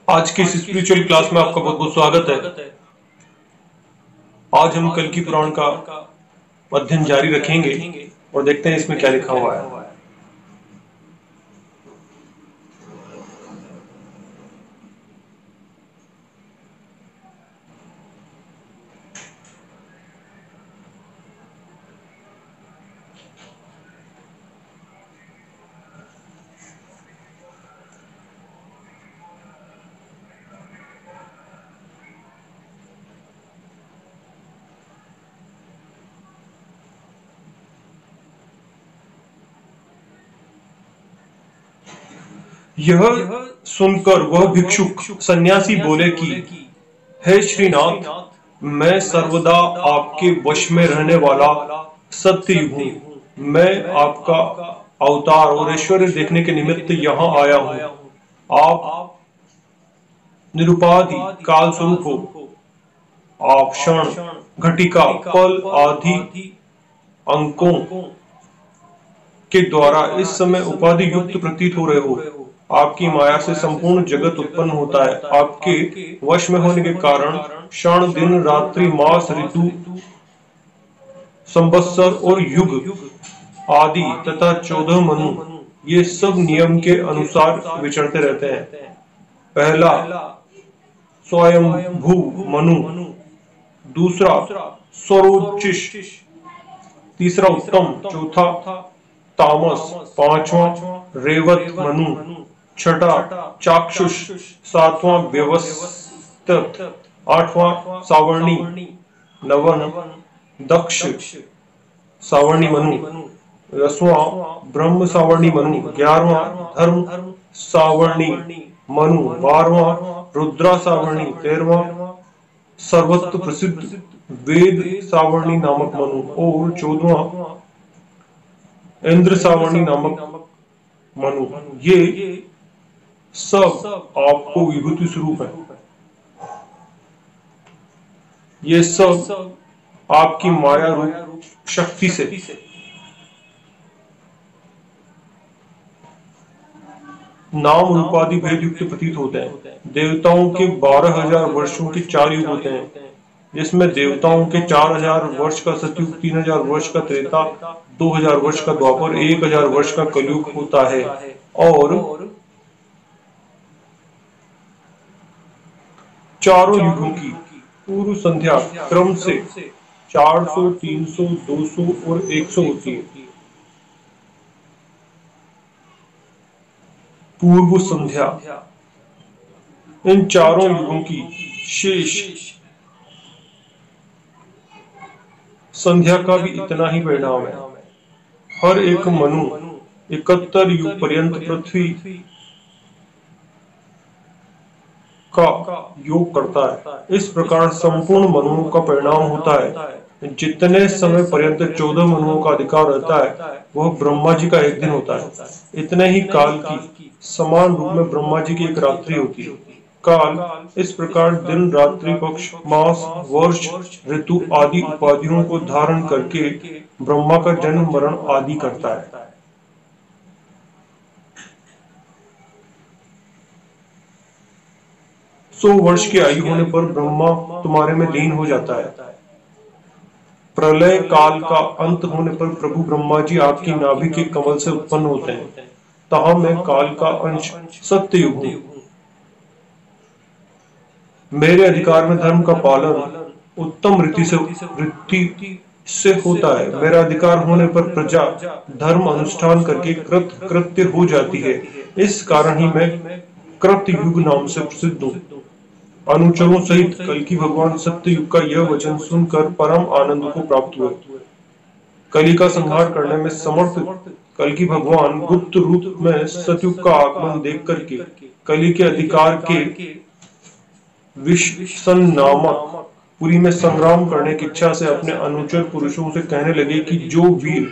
आज के इस स्पिरिचुअल क्लास में आपका बहुत बहुत स्वागत है। आज हम कल की पुराण का अध्ययन जारी रखेंगे और देखते हैं इसमें क्या लिखा हुआ है। यह सुनकर वह भिक्षुक सन्यासी बोले कि हे श्रीनाथ, मैं सर्वदा आपके वश में रहने वाला सत्ययुग हूँ। मैं आपका अवतार और ऐश्वर्य देखने के निमित्त यहाँ आया हूँ। आप निरुपाधि काल स्वरूप हो। आप क्षण, घटिका, पल आदि अंकों के द्वारा इस समय उपाधि युक्त प्रतीत हो रहे हो। आपकी माया से संपूर्ण जगत उत्पन्न होता है। आपके वश में होने के कारण क्षण, दिन, रात्रि, मास, ऋतु, संवत्सर और युग आदि तथा 14 मनु, ये सब नियम के अनुसार विचरते रहते हैं। पहला स्वयंभू मनु, दूसरा स्वरोचिष, तीसरा उत्तम, चौथा तामस, पांचवा रेवत मनु, छठा चाक्षुष, सातवां व्यवस्थित, आठवां सावर्णी, नवन दक्ष सावर्णी मनु, 10वां ब्रह्म सावर्णी मनु, 11वां धर्म सावर्णी मनु, 12वां रुद्रा सावर्णी, 13वां सर्वत्र प्रसिद्ध वेद सावर्णी नामक मनु और 14वां इंद्र सावर्णी नामक मनु। ये सब आपको विभूति स्वरूप है। ये सब आपकी माया रूप शक्ति से नाम रूपादि भेद युक्त प्रतीत होते हैं। देवताओं के 12,000 वर्षों के 4 युग होते हैं, जिसमें देवताओं के 4,000 वर्ष का सतयुग, 3,000 वर्ष का त्रेता, 2,000 वर्ष का द्वापर, 1,000 वर्ष का कलयुग होता है। और चारों युगों की पूर्व संध्या क्रम से 400, 300, 200 और 100 होती है। पूर्व संध्या इन चारों युगों की शेष संध्या का भी इतना ही परिणाम है। हर एक मनु 71 युग पर्यंत पृथ्वी का योग करता है। इस प्रकार संपूर्ण मनुओं का परिणाम होता है। जितने समय पर्यंत 14 मनुओं का अधिकार रहता है, वह ब्रह्मा जी का एक दिन होता है। इतने ही काल की समान रूप में ब्रह्मा जी की एक रात्रि होती है। काल इस प्रकार दिन, रात्रि, पक्ष, मास, वर्ष, ऋतु आदि उपाधियों को धारण करके ब्रह्मा का जन्म, मरण आदि करता है। 100 वर्ष की आयु होने पर ब्रह्मा तुम्हारे में लीन हो जाता है। प्रलय काल का अंत होने पर प्रभु ब्रह्मा जी आपकी नाभि के कमल से उत्पन्न होते हैं। तहा मैं काल का अंश सत्ययुग हूँ। मेरे अधिकार में धर्म का पालन उत्तम रीति से होता है। मेरा अधिकार होने पर प्रजा धर्म अनुष्ठान करके कृत्य हो जाती है। इस कारण ही मैं कृत युग नाम से प्रसिद्ध हूँ। अनुचरों सहित कल्कि भगवान सत्ययुग का यह वचन सुनकर परम आनंद को प्राप्त हुए। कली का संहार करने में समर्थ कल्कि भगवान गुप्त रूप में सतयुग का आगमन देख करके कली के अधिकार के विषसन नामक पुरी में संग्राम करने की इच्छा से अपने अनुचर पुरुषों से कहने लगे कि जो वीर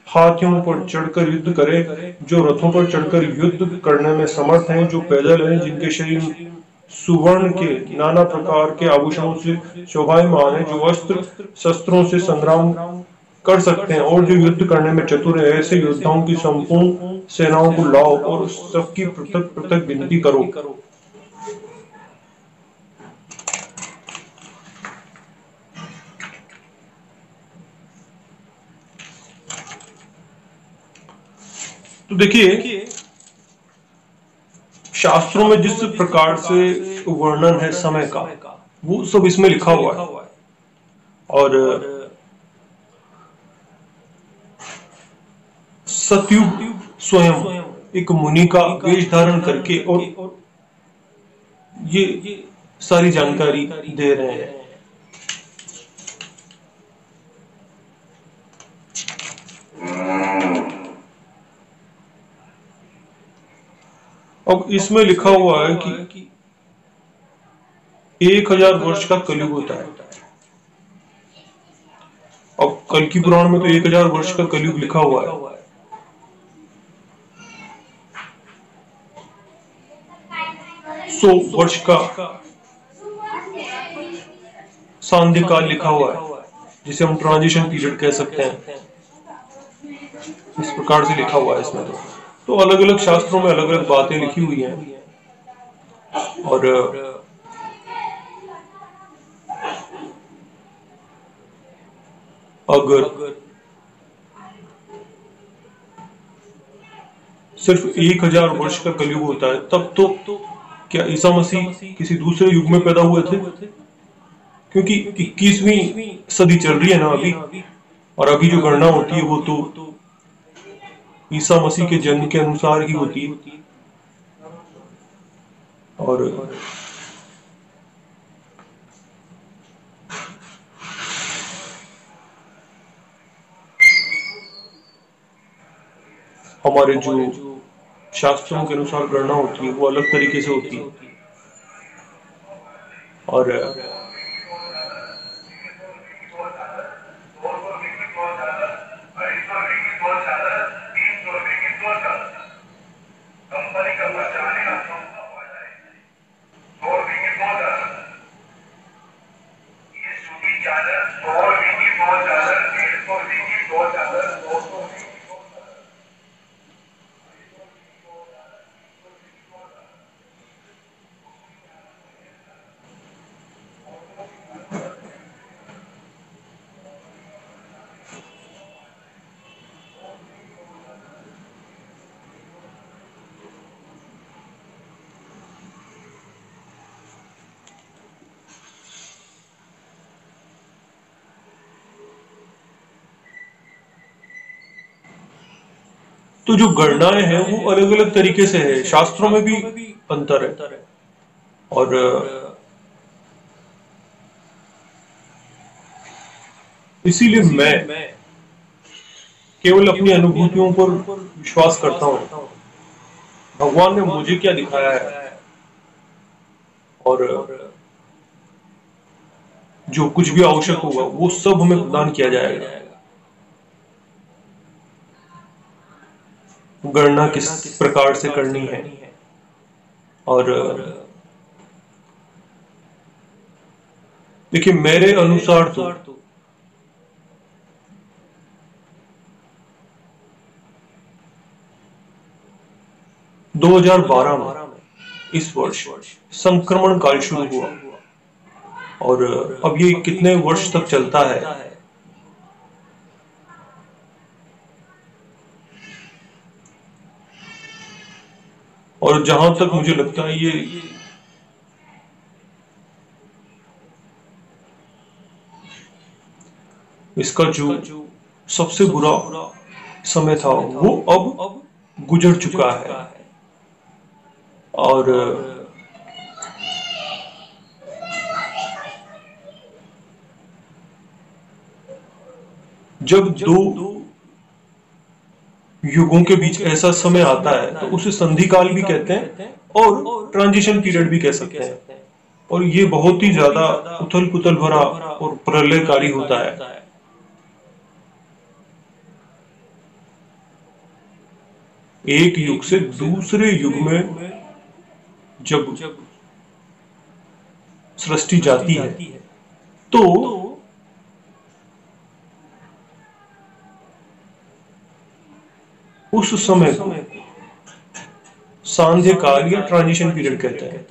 हाथियों पर चढ़कर युद्ध करे, जो रथों पर चढ़कर युद्ध करने में समर्थ हैं, जो पैदल हैं, जिनके शरीर सुवर्ण के नाना प्रकार के आभूषणों से शोभायमान है, जो अस्त्र शस्त्रों से संग्राम कर सकते हैं और जो युद्ध करने में चतुर है, ऐसे योद्धाओं की संपूर्ण सेनाओं को लाओ और सबकी पृथक पृथक गिनती करो। तो देखिए, शास्त्रों में जिस प्रकार से वर्णन है समय का, वो सब इसमें लिखा हुआ है। और सतयुग स्वयं एक मुनि का वेश धारण करके और ये सारी जानकारी दे रहे हैं। अब इसमें लिखा हुआ है कि 1000 वर्ष का कलयुग होता है। अब कल की पुराण में तो 1000 वर्ष का कलयुग लिखा हुआ है। 100 वर्ष का सांध्य काल लिखा हुआ है, जिसे हम ट्रांजिशन पीरियड कह सकते हैं। इस प्रकार से लिखा हुआ है इसमें। तो अलग अलग शास्त्रों में अलग अलग बातें लिखी हुई हैं। और अगर सिर्फ 1000 वर्ष का कलयुग होता है, तब तो क्या ईसा मसीह किसी दूसरे युग में पैदा हुए थे? क्योंकि 21वीं सदी चल रही है ना अभी, और अभी जो गणना होती है वो तो ईसा मसीह के जन्म के अनुसार ही होती है। और हमारे जो शास्त्रों के अनुसार गणना होती है वो अलग तरीके से होती है। और तो जो गणनाएं हैं वो अलग अलग तरीके से है, शास्त्रों में भी अंतर है। और इसीलिए मैं केवल अपनी अनुभूतियों पर विश्वास करता हूँ। भगवान ने मुझे क्या दिखाया है, और जो कुछ भी आवश्यक होगा वो सब हमें प्रदान किया जाएगा। गणना किस प्रकार से करनी है, और देखिए मेरे अनुसार तो 2012 में इस वर्ष संक्रमण काल शुरू हुआ, और अब ये कितने वर्ष तक चलता है। और जहां तक मुझे लगता है ये इसका जो सबसे बुरा समय था वो अब गुजर चुका है। और जब दो युगों के बीच ऐसा समय आता है तो उसे संधि काल भी कहते हैं और ट्रांजिशन पीरियड भी कह सकते हैं। और ये बहुत ही ज्यादा उथल पुथल भरा और प्रलयकारी होता है। एक युग से दूसरे युग में जब सृष्टि जाती है तो उस समय को सांध्य काल या ट्रांजिशन पीरियड कहते हैं।